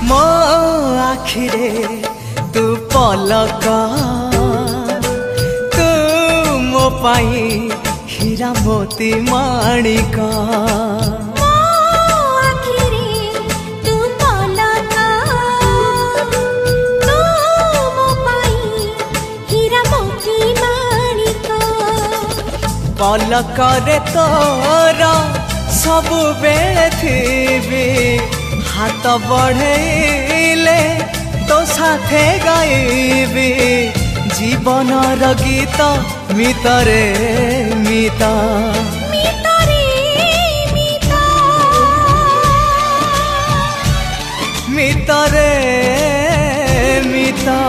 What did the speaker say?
मो आखिरे तू पलक तू मो पाई हीरा मोती माणिक पलकरे तोर सबु बेले थी हाथ बढ़ेले तो साथे गाइबी जीवन गीत मितरे मिता मितरे मिता